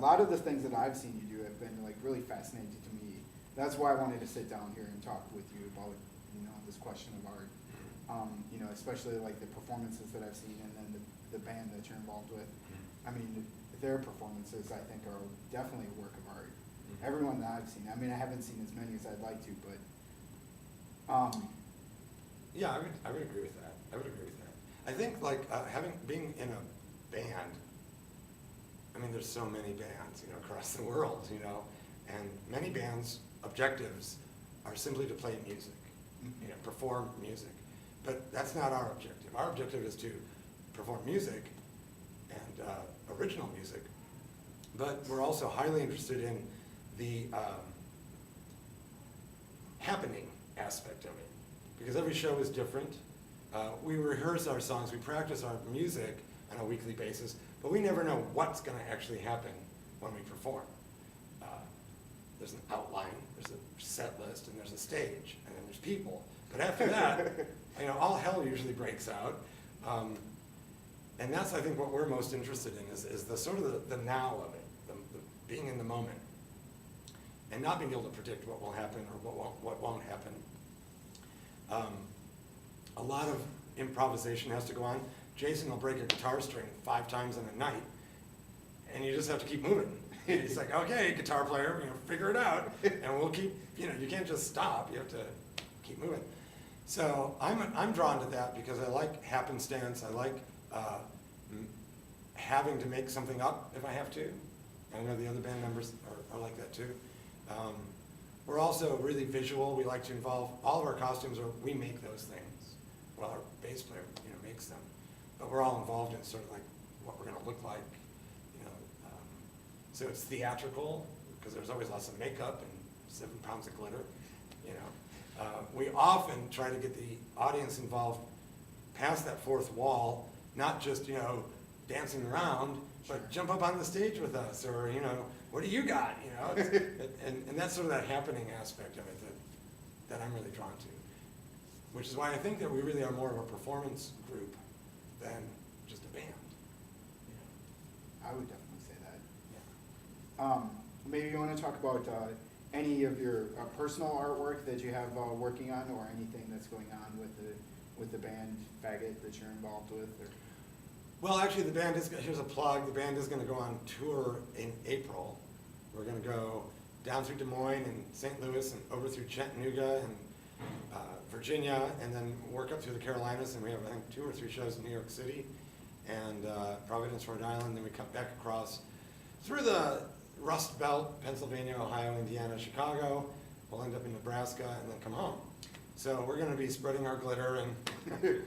lot of the things that I've seen you do have been like really fascinating to me. That's why I wanted to sit down here and talk with you about, you know, this question of art. You know, especially like the performances that I've seen, and then the band that you're involved with. I mean, their performances I think are definitely a work of art. Everyone that I've seen. I mean, I haven't seen as many as I'd like to, but. Yeah, I would agree with that. I would agree with that. I think like being in a band. I mean, there's so many bands, you know, across the world, you know, and many bands' objectives are simply to play music, you know, perform music. But that's not our objective. Our objective is to perform music and original music, but we're also highly interested in the happening aspect of it, because every show is different. We rehearse our songs, we practice our music on a weekly basis, but we never know what's going to actually happen when we perform. There's an outline, there's a set list, and there's a stage, and then there's people. But after that, you know, all hell usually breaks out. And that's, I think, what we're most interested in is the sort of the now of it, the being in the moment, and not being able to predict what will happen or what won't happen. A lot of improvisation has to go on. Jason will break a guitar string 5 times in a night, and you just have to keep moving. He's like, okay, guitar player, you know, figure it out, and we'll keep, you know, you can't just stop, you have to keep moving. So I'm drawn to that because I like happenstance, I like having to make something up if I have to. I know the other band members are like that too. We're also really visual. We like to involve all of our costumes, or we make those things. Well, our bass player, you know, makes them, but we're all involved in sort of like what we're going to look like, you know. So it's theatrical because there's always lots of makeup and 7 pounds of glitter, you know. We often try to get the audience involved past that fourth wall, not just, you know, dancing around, but jump up on the stage with us, or, you know, what do you got, you know? And that's sort of that happening aspect of it that I'm really drawn to, which is why I think that we really are more of a performance group than just a band. Yeah. I would definitely say that. Yeah. Maybe you want to talk about any of your personal artwork that you have working on, or anything that's going on with the band Faggot that you're involved with? Or? Well, actually, the band is, here's a plug, the band is going to go on tour in April. We're going to go down through Des Moines and St. Louis and over through Chattanooga and Virginia, and then work up through the Carolinas, and we have, I think, 2 or 3 shows in New York City and Providence, Rhode Island, then we come back across through the Rust Belt, Pennsylvania, Ohio, Indiana, Chicago. We'll end up in Nebraska and then come home. So we're going to be spreading our glitter and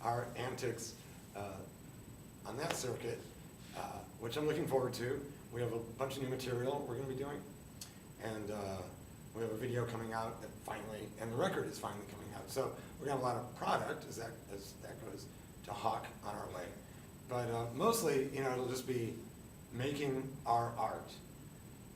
our antics on that circuit, which I'm looking forward to. We have a bunch of new material we're going to be doing, and we have a video coming out that finally, and the record is finally coming out. So we're going to have a lot of product as that goes to hawk on our way. But mostly, you know, it'll just be making our art.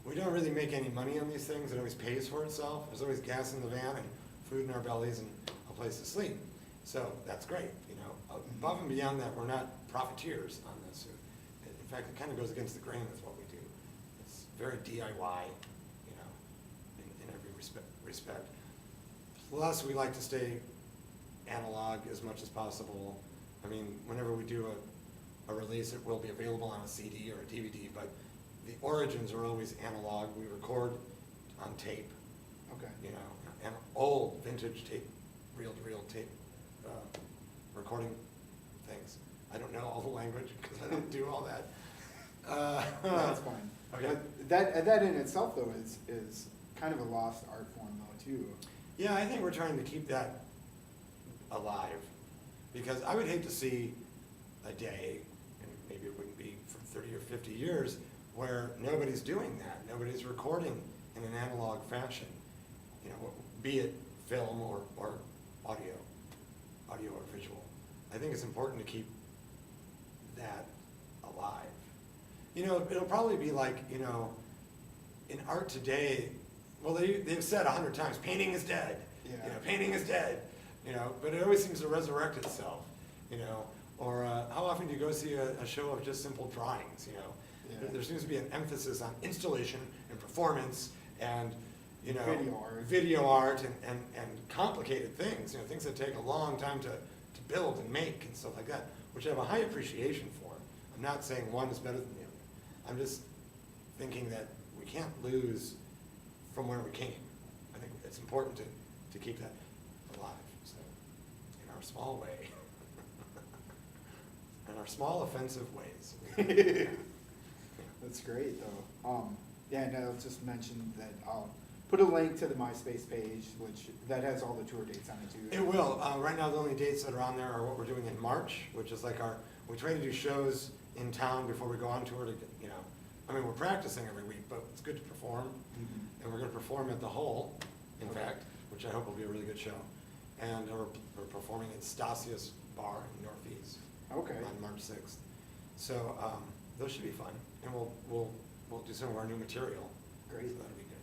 We don't really make any money on these things. It always pays for itself. There's always gas in the van and food in our bellies and a place to sleep. So that's great. You know, above and beyond that, we're not profiteers on this. In fact, it kind of goes against the grain with what we do. It's very DIY, you know, in every respect. Plus, we like to stay analog as much as possible. I mean, whenever we do a release, it will be available on a CD or a DVD, but the origins are always analog. We record on tape. Okay. You know, and old vintage tape, reel-to-reel tape recording things. I don't know all the language because I don't do all that. That's fine. Okay. But that in itself, though, is kind of a lost art form, though, too. Yeah, I think we're trying to keep that alive, because I would hate to see a day, and maybe it wouldn't be for 30 or 50 years, where nobody's doing that. Nobody's recording in an analog fashion, you know, be it film or audio or visual. I think it's important to keep that alive. You know, it'll probably be like, you know, in art today, well, they've said 100 times, painting is dead. Yeah. You know, painting is dead. You know, but it always seems to resurrect itself. You know, or how often do you go see a show of just simple drawings? You know, Yeah. There seems to be an emphasis on installation and performance and, you know, Video art. and complicated things, you know, things that take a long time to build and make and stuff like that, which I have a high appreciation for. I'm not saying one is better than the other. I'm just thinking that we can't lose from where we came. I think it's important to keep that alive, so, in our small way. In our small offensive ways. That's great, though. Yeah, and I'll just mention that I'll put a link to the MySpace page, that has all the tour dates on it too. It will. Right now, the only dates that are on there are what we're doing in March, which is like we try to do shows in town before we go on tour to, you know, I mean, we're practicing every week, but it's good to perform. Mhm. And we're gonna perform at the Hole, in Okay. fact, which I hope will be a really good show. And we're performing at Stasia's Bar in Northeast. Okay. On March 6th. So, those should be fun. And we'll do some of our new material. Great. So that'll be good.